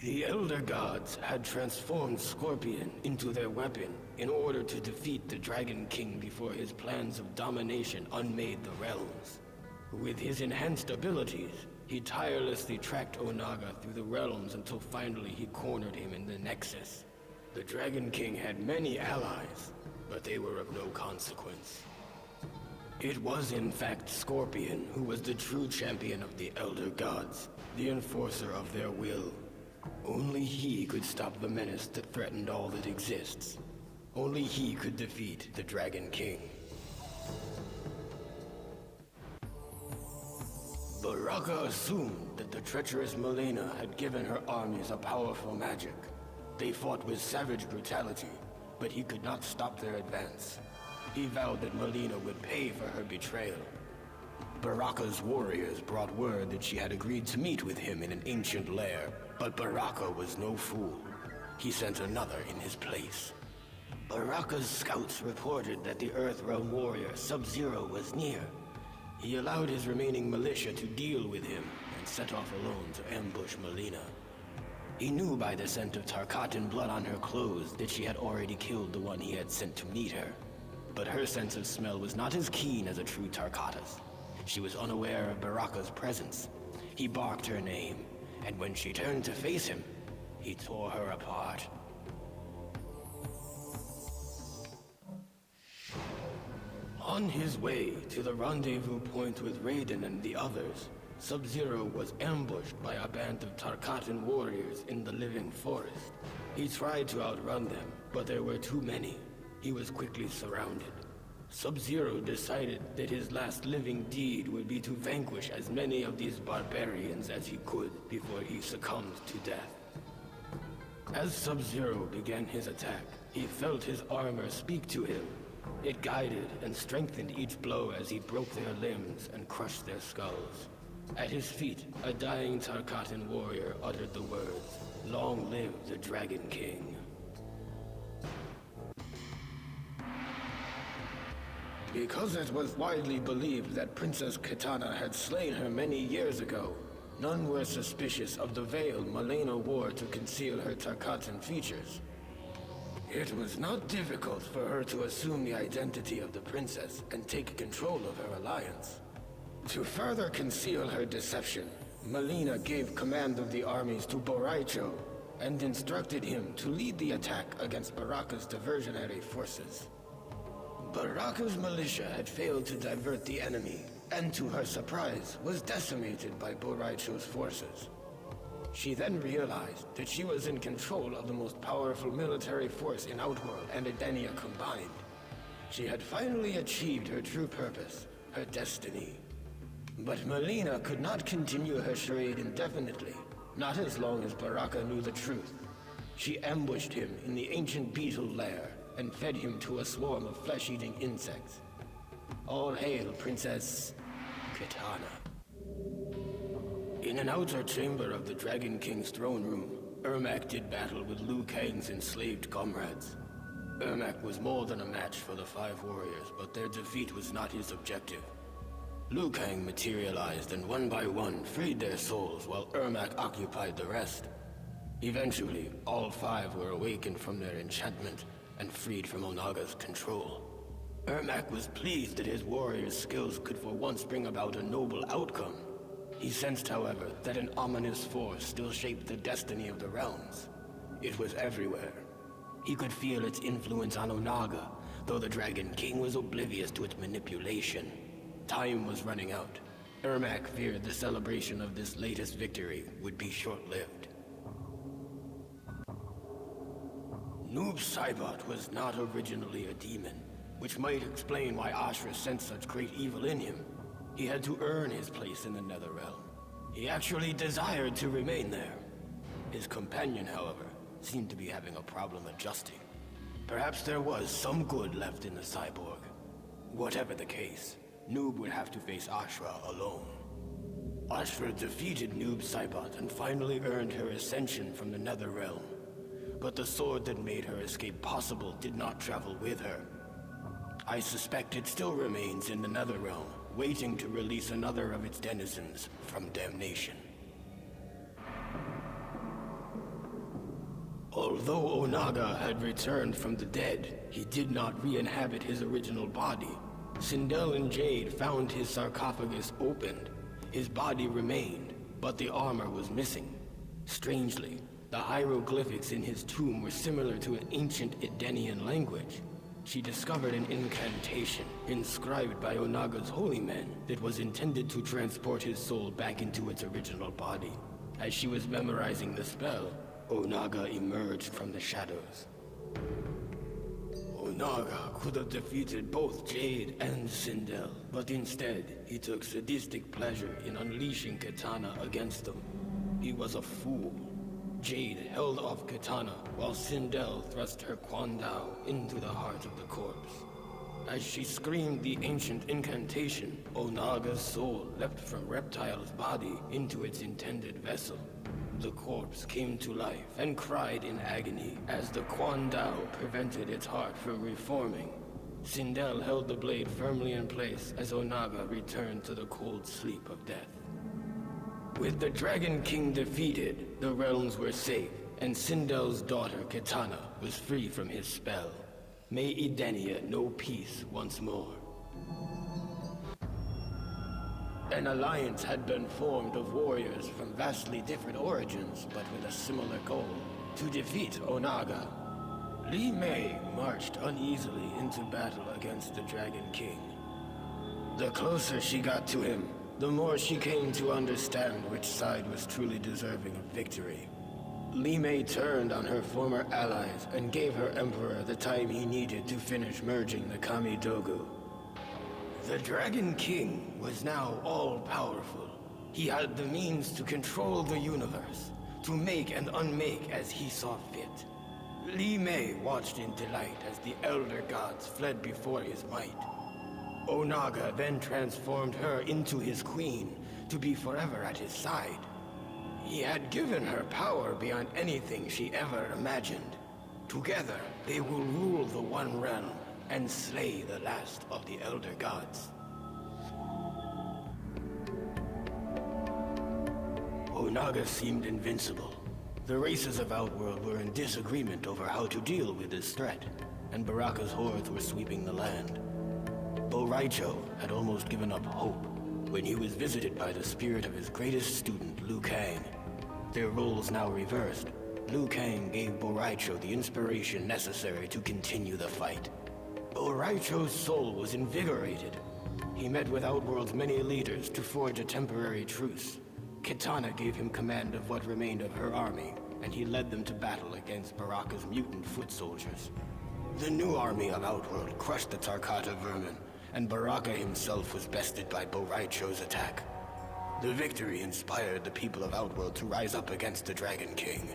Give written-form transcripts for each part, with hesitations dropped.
The Elder Gods had transformed Scorpion into their weapon in order to defeat the Dragon King before his plans of domination unmade the realms. With his enhanced abilities, he tirelessly tracked Onaga through the realms until finally he cornered him in the Nexus. The Dragon King had many allies, but they were of no consequence. It was in fact Scorpion who was the true champion of the Elder Gods, the enforcer of their will. Only he could stop the menace that threatened all that exists. Only he could defeat the Dragon King. Baraka assumed that the treacherous Melina had given her armies a powerful magic. They fought with savage brutality, but he could not stop their advance. He vowed that Melina would pay for her betrayal. Baraka's warriors brought word that she had agreed to meet with him in an ancient lair, but Baraka was no fool. He sent another in his place. Baraka's scouts reported that the Earthrealm warrior Sub-Zero was near. He allowed his remaining militia to deal with him and set off alone to ambush Melina. He knew by the scent of Tarkatan blood on her clothes that she had already killed the one he had sent to meet her. But her sense of smell was not as keen as a true Tarkata's. She was unaware of Baraka's presence. He barked her name, and when she turned to face him, he tore her apart. On his way to the rendezvous point with Raiden and the others, Sub-Zero was ambushed by a band of Tarkatan warriors in the living forest. He tried to outrun them, but there were too many. He was quickly surrounded. Sub-Zero decided that his last living deed would be to vanquish as many of these barbarians as he could before he succumbed to death. As Sub-Zero began his attack, he felt his armor speak to him. It guided and strengthened each blow as he broke their limbs and crushed their skulls. At his feet, a dying Tarkatan warrior uttered the words, "Long live the Dragon King." Because it was widely believed that Princess Kitana had slain her many years ago, none were suspicious of the veil Melina wore to conceal her Tarkatan features. It was not difficult for her to assume the identity of the princess and take control of her alliance. To further conceal her deception, Melina gave command of the armies to Boraicho and instructed him to lead the attack against Baraka's diversionary forces. Baraka's militia had failed to divert the enemy, and to her surprise, was decimated by Boraicho's forces. She then realized that she was in control of the most powerful military force in Outworld and Edenia combined. She had finally achieved her true purpose, her destiny. But Melina could not continue her charade indefinitely, not as long as Baraka knew the truth. She ambushed him in the ancient beetle lair and fed him to a swarm of flesh-eating insects. All hail Princess Kitana. In an outer chamber of the Dragon King's throne room, Ermac did battle with Liu Kang's enslaved comrades. Ermac was more than a match for the five warriors, but their defeat was not his objective. Liu Kang materialized and one by one freed their souls while Ermac occupied the rest. Eventually, all five were awakened from their enchantment and freed from Onaga's control. Ermac was pleased that his warrior's skills could for once bring about a noble outcome. He sensed, however, that an ominous force still shaped the destiny of the realms. It was everywhere. He could feel its influence on Onaga, though the Dragon King was oblivious to its manipulation. Time was running out. Ermac feared the celebration of this latest victory would be short-lived. Noob Saibot was not originally a demon, which might explain why Ashra sensed such great evil in him. He had to earn his place in the Netherrealm. He actually desired to remain there. His companion, however, seemed to be having a problem adjusting. Perhaps there was some good left in the cyborg. Whatever the case, Noob would have to face Ashra alone. Ashra defeated Noob Saibot and finally earned her ascension from the Netherrealm. But the sword that made her escape possible did not travel with her. I suspect it still remains in the Netherrealm, waiting to release another of its denizens from damnation. Although Onaga had returned from the dead, he did not re-inhabit his original body. Sindel and Jade found his sarcophagus opened. His body remained, but the armor was missing. Strangely, the hieroglyphics in his tomb were similar to an ancient Edenian language. She discovered an incantation inscribed by Onaga's holy men that was intended to transport his soul back into its original body. As she was memorizing the spell, Onaga emerged from the shadows. Onaga could have defeated both Jade and Sindel, but instead, he took sadistic pleasure in unleashing Katana against them. He was a fool. Jade held off Katana, while Sindel thrust her Kwandao into the heart of the corpse. As she screamed the ancient incantation, Onaga's soul leapt from Reptile's body into its intended vessel. The corpse came to life and cried in agony as the Kwandao prevented its heart from reforming. Sindel held the blade firmly in place as Onaga returned to the cold sleep of death. With the Dragon King defeated, the realms were safe, and Sindel's daughter Katana was free from his spell. May Edenia know peace once more. An alliance had been formed of warriors from vastly different origins, but with a similar goal: to defeat Onaga. Li Mei marched uneasily into battle against the Dragon King. The closer she got to him, the more she came to understand which side was truly deserving of victory. Li Mei turned on her former allies and gave her emperor the time he needed to finish merging the Kamidogu. The Dragon King was now all-powerful. He had the means to control the universe, to make and unmake as he saw fit. Li Mei watched in delight as the Elder Gods fled before his might. Onaga then transformed her into his queen, to be forever at his side. He had given her power beyond anything she ever imagined. Together, they will rule the One Realm and slay the last of the Elder Gods. Onaga seemed invincible. The races of Outworld were in disagreement over how to deal with this threat, and Baraka's hordes were sweeping the land. Boraicho had almost given up hope when he was visited by the spirit of his greatest student, Liu Kang. Their roles now reversed. Liu Kang gave Boraicho the inspiration necessary to continue the fight. Boraicho's soul was invigorated. He met with Outworld's many leaders to forge a temporary truce. Kitana gave him command of what remained of her army, and he led them to battle against Baraka's mutant foot soldiers. The new army of Outworld crushed the Tarkata vermin, and Baraka himself was bested by Boraicho's attack. The victory inspired the people of Outworld to rise up against the Dragon King.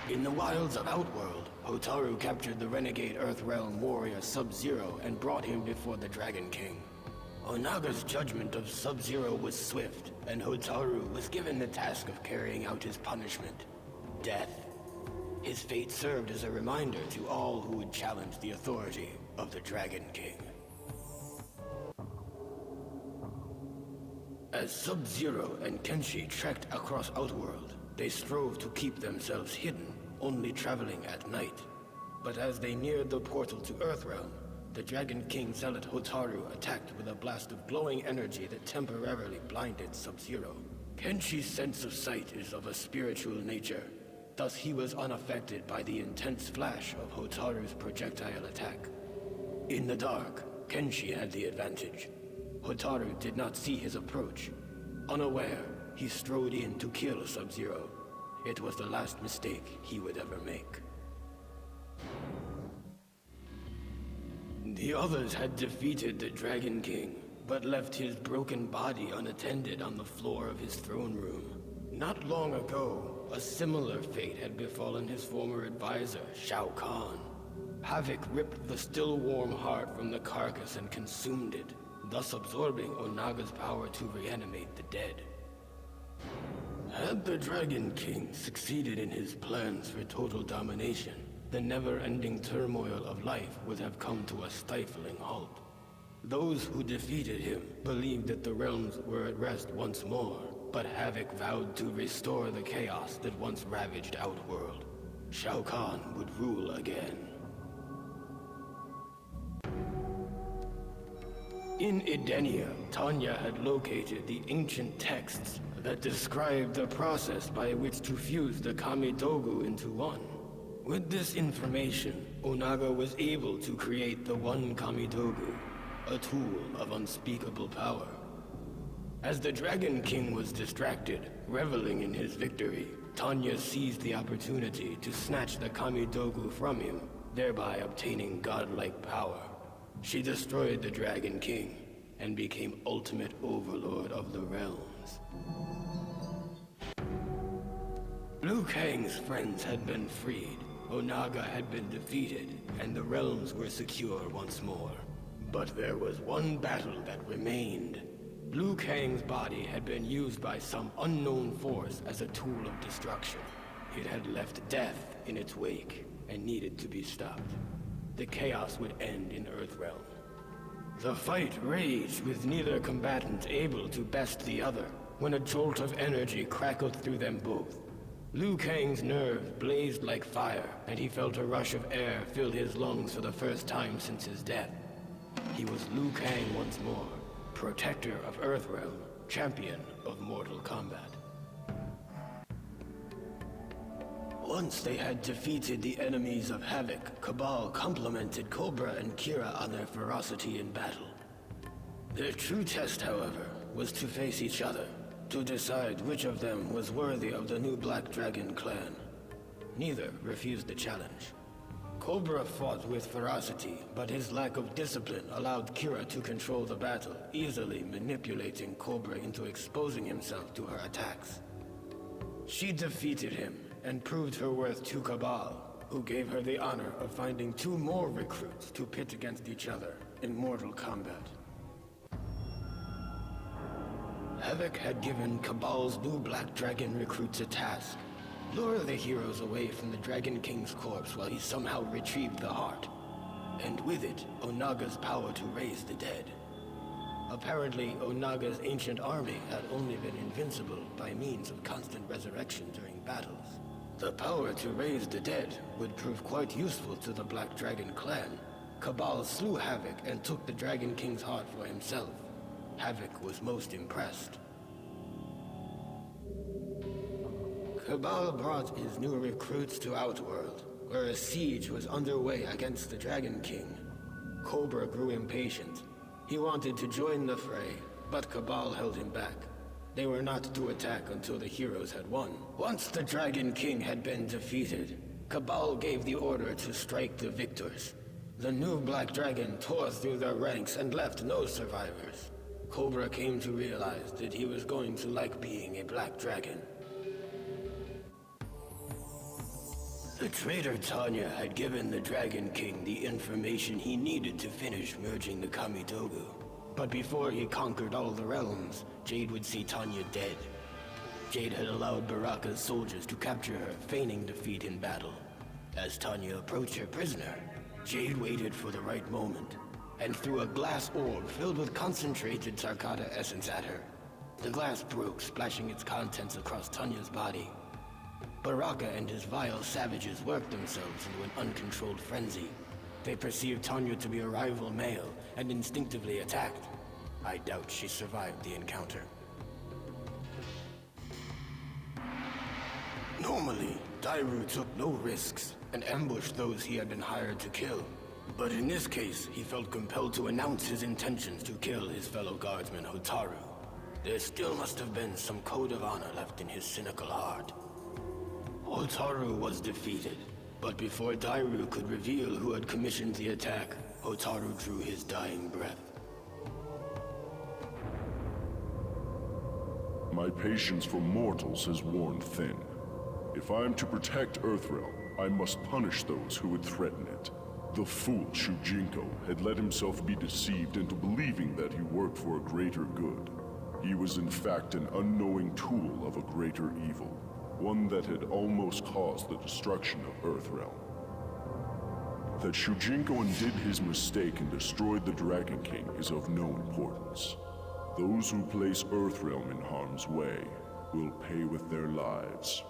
In the wilds of Outworld, Hotaru captured the renegade Earthrealm warrior Sub-Zero and brought him before the Dragon King. Onaga's judgment of Sub-Zero was swift, and Hotaru was given the task of carrying out his punishment: death. His fate served as a reminder to all who would challenge the authority of the Dragon King. As Sub-Zero and Kenshi trekked across Outworld, they strove to keep themselves hidden, only traveling at night. But as they neared the portal to Earthrealm, the Dragon King Zealot Hotaru attacked with a blast of glowing energy that temporarily blinded Sub-Zero. Kenshi's sense of sight is of a spiritual nature. Thus he was unaffected by the intense flash of Hotaru's projectile attack. In the dark, Kenshi had the advantage. Hotaru did not see his approach. Unaware, he strode in to kill Sub-Zero. It was the last mistake he would ever make. The others had defeated the Dragon King, but left his broken body unattended on the floor of his throne room. Not long ago, a similar fate had befallen his former advisor, Shao Kahn. Havoc ripped the still warm heart from the carcass and consumed it, thus absorbing Onaga's power to reanimate the dead. Had the Dragon King succeeded in his plans for total domination, the never-ending turmoil of life would have come to a stifling halt. Those who defeated him believed that the realms were at rest once more, but Havoc vowed to restore the chaos that once ravaged Outworld. Shao Kahn would rule again. In Edenia, Tanya had located the ancient texts that described the process by which to fuse the Kamidogu into one. With this information, Onaga was able to create the One Kamidogu, a tool of unspeakable power. As the Dragon King was distracted, reveling in his victory, Tanya seized the opportunity to snatch the Kamidogu from him, thereby obtaining godlike power. She destroyed the Dragon King and became ultimate overlord of the realms. Liu Kang's friends had been freed, Onaga had been defeated, and the realms were secure once more. But there was one battle that remained. Liu Kang's body had been used by some unknown force as a tool of destruction. It had left death in its wake and needed to be stopped. The chaos would end in Earthrealm. The fight raged with neither combatant able to best the other, when a jolt of energy crackled through them both. Liu Kang's nerves blazed like fire, and he felt a rush of air fill his lungs for the first time since his death. He was Liu Kang once more, protector of Earthrealm, champion of Mortal Kombat. Once they had defeated the enemies of Havoc, Cabal complimented Cobra and Kira on their ferocity in battle. Their true test, however, was to face each other, to decide which of them was worthy of the new Black Dragon clan. Neither refused the challenge. Cobra fought with ferocity, but his lack of discipline allowed Kira to control the battle, easily manipulating Cobra into exposing himself to her attacks. She defeated him and proved her worth to Cabal, who gave her the honor of finding 2 more recruits to pit against each other in Mortal Kombat. Havoc had given Cabal's new Black Dragon recruits a task: lure the heroes away from the Dragon King's corpse while he somehow retrieved the heart, and with it, Onaga's power to raise the dead. Apparently, Onaga's ancient army had only been invincible by means of constant resurrection during battles. The power to raise the dead would prove quite useful to the Black Dragon clan. Cabal slew Havoc and took the Dragon King's heart for himself. Havoc was most impressed. Cabal brought his new recruits to Outworld, where a siege was underway against the Dragon King. Cobra grew impatient. He wanted to join the fray, but Cabal held him back. They were not to attack until the heroes had won. Once the Dragon King had been defeated, Cabal gave the order to strike the victors. The new Black Dragon tore through their ranks and left no survivors. Cobra came to realize that he was going to like being a Black Dragon. The traitor Tanya had given the Dragon King the information he needed to finish merging the Kamidogu. But before he conquered all the realms, Jade would see Tanya dead. Jade had allowed Baraka's soldiers to capture her, feigning defeat in battle. As Tanya approached her prisoner, Jade waited for the right moment, and threw a glass orb filled with concentrated Tarkata essence at her. The glass broke, splashing its contents across Tanya's body. Baraka and his vile savages worked themselves into an uncontrolled frenzy. They perceived Tanya to be a rival male and instinctively attacked. I doubt she survived the encounter. Normally, Dairu took no risks and ambushed those he had been hired to kill. But in this case, he felt compelled to announce his intentions to kill his fellow guardsman Hotaru. There still must have been some code of honor left in his cynical heart. Hotaru was defeated, but before Dairu could reveal who had commissioned the attack, Hotaru drew his dying breath. My patience for mortals has worn thin. If I am to protect Earthrealm, I must punish those who would threaten it. The fool Shujinko had let himself be deceived into believing that he worked for a greater good. He was in fact an unknowing tool of a greater evil, one that had almost caused the destruction of Earthrealm. That Shujinko undid his mistake and destroyed the Dragon King is of no importance. Those who place Earthrealm in harm's way will pay with their lives.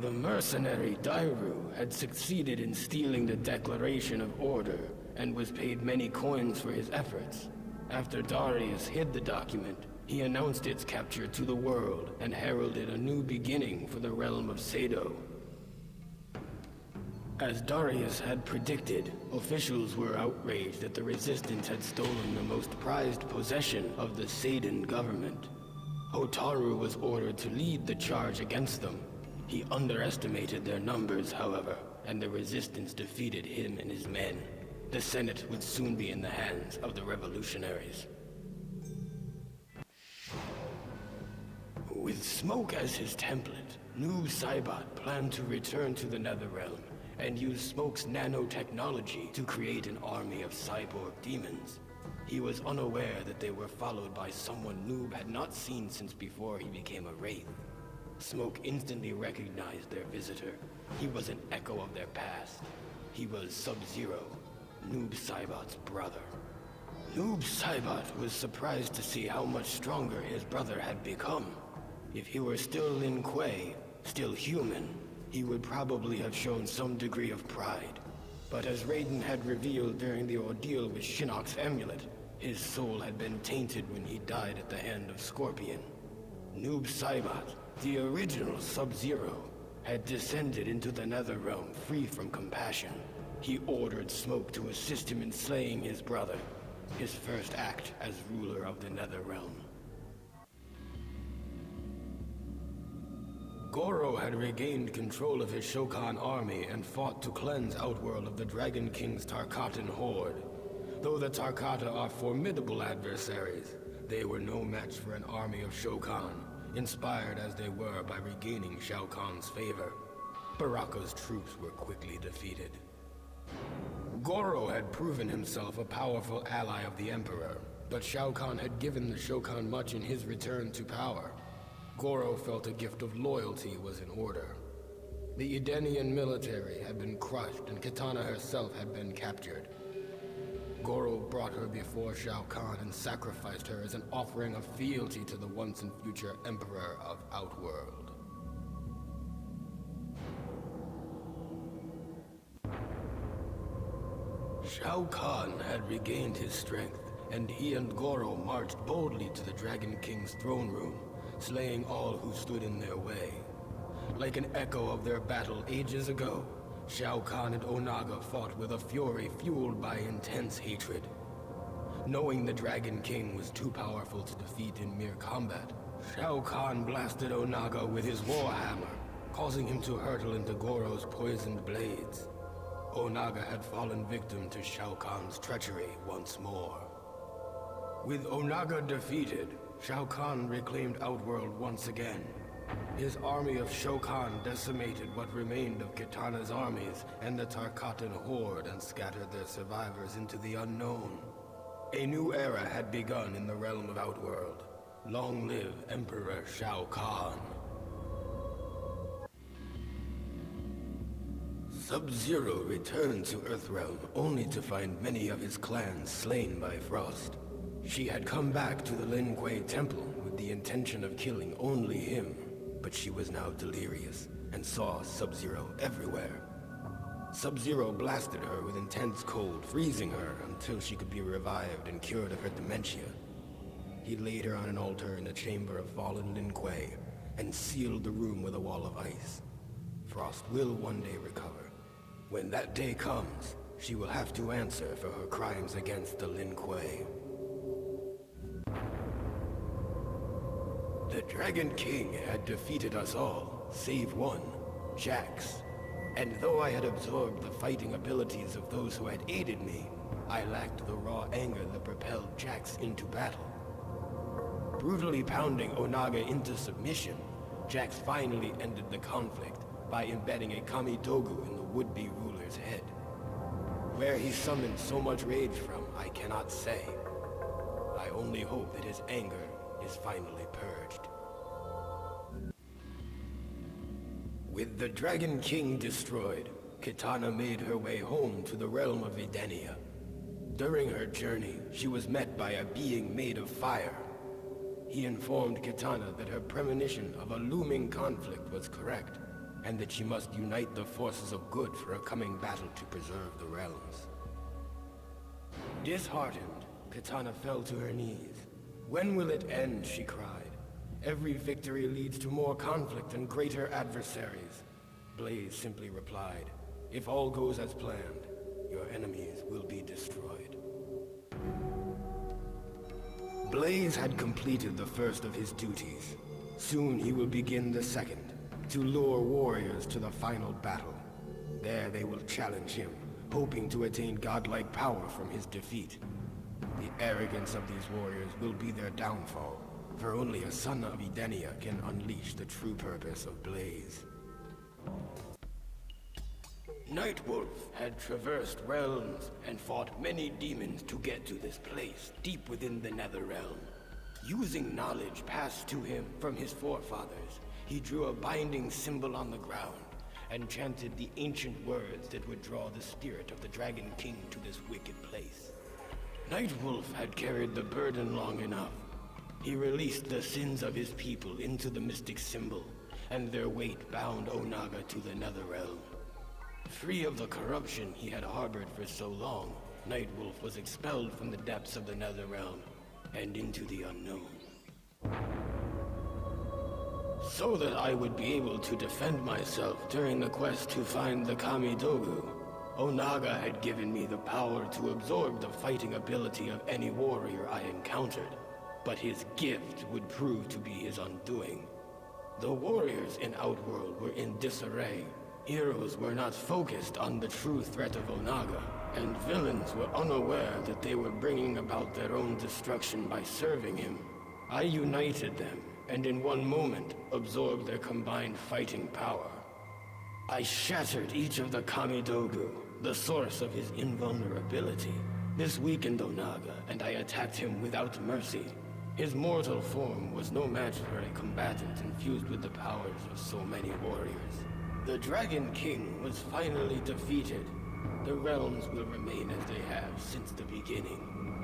The mercenary Dairu had succeeded in stealing the Declaration of Order and was paid many coins for his efforts. After Darius hid the document, he announced its capture to the world and heralded a new beginning for the realm of Sado. As Darius had predicted, officials were outraged that the Resistance had stolen the most prized possession of the Sadan government. Hotaru was ordered to lead the charge against them. He underestimated their numbers, however, and the Resistance defeated him and his men. The Senate would soon be in the hands of the revolutionaries. With Smoke as his template, Noob Saibot planned to return to the Netherrealm and use Smoke's nanotechnology to create an army of cyborg demons. He was unaware that they were followed by someone Noob had not seen since before he became a Wraith. Smoke instantly recognized their visitor. He was an echo of their past. He was Sub-Zero, Noob Saibot's brother. Noob Saibot was surprised to see how much stronger his brother had become. If he were still Lin Kuei, still human, he would probably have shown some degree of pride. But as Raiden had revealed during the ordeal with Shinnok's amulet, his soul had been tainted when he died at the hand of Scorpion. Noob Saibot, the original Sub-Zero, had descended into the Netherrealm free from compassion. He ordered Smoke to assist him in slaying his brother, his first act as ruler of the Netherrealm. Goro had regained control of his Shokan army and fought to cleanse Outworld of the Dragon King's Tarkatan horde. Though the Tarkata are formidable adversaries, they were no match for an army of Shokan, inspired as they were by regaining Shao Kahn's favor. Baraka's troops were quickly defeated. Goro had proven himself a powerful ally of the Emperor, but Shao Kahn had given the Shokan much in his return to power. Goro felt a gift of loyalty was in order. The Edenian military had been crushed and Kitana herself had been captured. Goro brought her before Shao Kahn and sacrificed her as an offering of fealty to the once and future Emperor of Outworld. Shao Kahn had regained his strength, and he and Goro marched boldly to the Dragon King's throne room, slaying all who stood in their way. Like an echo of their battle ages ago, Shao Kahn and Onaga fought with a fury fueled by intense hatred. Knowing the Dragon King was too powerful to defeat in mere combat, Shao Kahn blasted Onaga with his warhammer, causing him to hurtle into Goro's poisoned blades. Onaga had fallen victim to Shao Kahn's treachery once more. With Onaga defeated, Shao Kahn reclaimed Outworld once again. His army of Shokan decimated what remained of Kitana's armies and the Tarkatan horde and scattered their survivors into the unknown. A new era had begun in the realm of Outworld. Long live Emperor Shao Kahn. Sub-Zero returned to Earthrealm only to find many of his clans slain by Frost. She had come back to the Lin Kuei Temple with the intention of killing only him, but she was now delirious and saw Sub-Zero everywhere. Sub-Zero blasted her with intense cold, freezing her until she could be revived and cured of her dementia. He laid her on an altar in the chamber of fallen Lin Kuei and sealed the room with a wall of ice. Frost will one day recover. When that day comes, she will have to answer for her crimes against the Lin Kuei. The Dragon King had defeated us all, save one, Jax. And though I had absorbed the fighting abilities of those who had aided me, I lacked the raw anger that propelled Jax into battle. Brutally pounding Onaga into submission, Jax finally ended the conflict by embedding a Kamidogu in the would-be ruler's head. Where he summoned so much rage from, I cannot say. I only hope that his anger is finally purged. With the Dragon King destroyed, Kitana made her way home to the realm of Edenia. During her journey, she was met by a being made of fire. He informed Kitana that her premonition of a looming conflict was correct, and that she must unite the forces of good for a coming battle to preserve the realms. Disheartened, Kitana fell to her knees. "When will it end?" she cried. "Every victory leads to more conflict and greater adversaries." Blaze simply replied, "If all goes as planned, your enemies will be destroyed." Blaze had completed the first of his duties. Soon he will begin the second, to lure warriors to the final battle. There they will challenge him, hoping to attain godlike power from his defeat. The arrogance of these warriors will be their downfall, for only a son of Edenia can unleash the true purpose of Blaze. Nightwolf had traversed realms and fought many demons to get to this place, deep within the Netherrealm. Using knowledge passed to him from his forefathers, he drew a binding symbol on the ground and chanted the ancient words that would draw the spirit of the Dragon King to this wicked place. Nightwolf had carried the burden long enough. He released the sins of his people into the mystic symbol, and their weight bound Onaga to the Netherrealm. Free of the corruption he had harbored for so long, Nightwolf was expelled from the depths of the Netherrealm and into the unknown. So that I would be able to defend myself during the quest to find the Kamidogu, Onaga had given me the power to absorb the fighting ability of any warrior I encountered, but his gift would prove to be his undoing. The warriors in Outworld were in disarray. Heroes were not focused on the true threat of Onaga, and villains were unaware that they were bringing about their own destruction by serving him. I united them, and in one moment absorbed their combined fighting power. I shattered each of the Kamidogu, the source of his invulnerability. This weakened Onaga, and I attacked him without mercy. His mortal form was no match for a combatant infused with the powers of so many warriors. The Dragon King was finally defeated. The realms will remain as they have since the beginning.